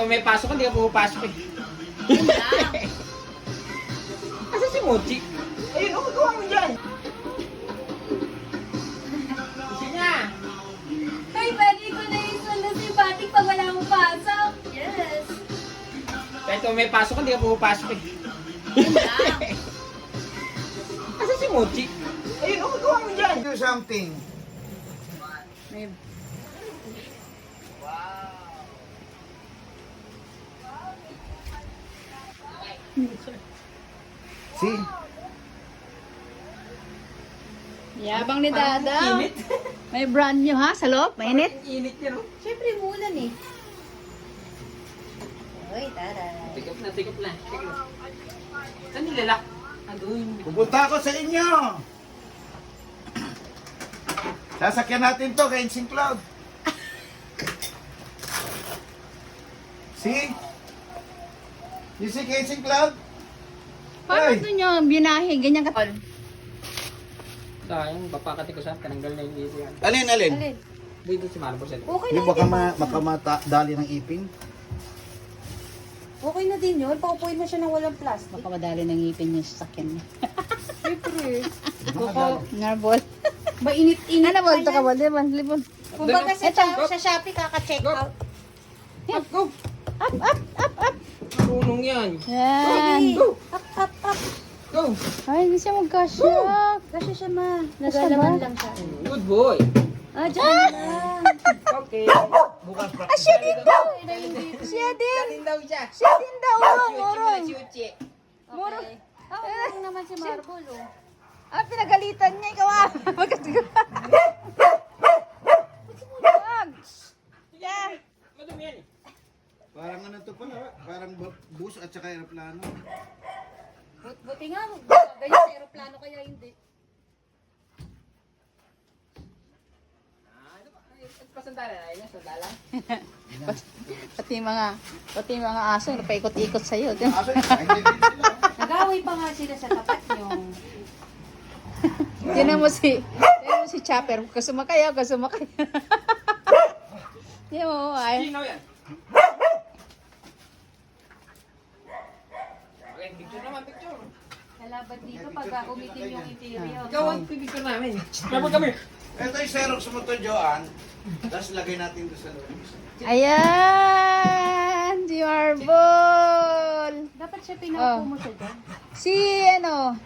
kung may pasok, hindi ka pumapasok eh. Asa si Mochi? Ayun, oh, magawa mo dyan. Isa niya. Ay, pwede ko na yung solo si Batik pag wala mong pasok. Yes. Kahit kung may pasok, hindi ka pumapasok eh. Yun lang. Asa si Mochi? Ayun, oh, magawa mo dyan. Do something. May... See? Yabang ni Dada. Init. May brand new ha, sa loob, mainit. Init niya, no? Siyempre, mulan eh. Uy, Dada. Tikap na, tikap na. Saan nilalak? Adoy. Pupunta ako sa inyo. Sasakyan natin to kay Insing Cloud. See? You see kay Insing Cloud? Paano Ay. ito nyo binahe, ganyan ka? Sayang, papakati ko sa tinanggal na yung dito yan. Alin, alin? Alin? Dito si Marbo sa Okay Di na baka yun. makamadali ng ipin? Okay na din yun. Paupuin mo siya ng walang plastic. Baka madali ng ngipin yung sasakyan niya. Siyempre. Narbol. Ba init-init Ano ba ito ka ba? Libon. Kumbaga sa, Eto, sa Shopee kaka-check Go. out. Up, go! Up, up, up, up. Marunong yan. Yan. Go! Up, up, up. Go! Ay, hindi siya magkasya. Kasi siya ma. Basta Nagalaman ba? lang siya. Good boy. Ah, dyan lang. Okay. Bukas pa. Siya din daw. Siya din. Galing daw siya. Siya din daw. Uchi Morong. muna, si Uchi. Okay. Ah, okay naman si Marble, oh. Ah, pinagalitan niya. Ikaw ah. Wag. Yeah. Madumi yan eh. Parang ano to pala, parang bus at saka aeroplano. Buti nga, ganyan sa aeroplano kaya hindi. Ano ba? Pasandala na yun, sandala. Pati mga aso, napaikot-ikot sa'yo. Aso, hindi sila. Nag-away pa nga sila sa tapat nyo. Tinan mo si Chopper. Kasumakay ako, kasumakay. Yan mo, ay. Sino yan? Okay, picture naman, picture. Kalaban dito pag umitim yung interior. Ikaw ang pipicture namin. Mabot kami. Ito yung Xerox mo to, Joanne. Tapos lagay natin doon sa loob. Ayan! Si Marble! Dapat siya pinaupo mo siya dyan. Si ano,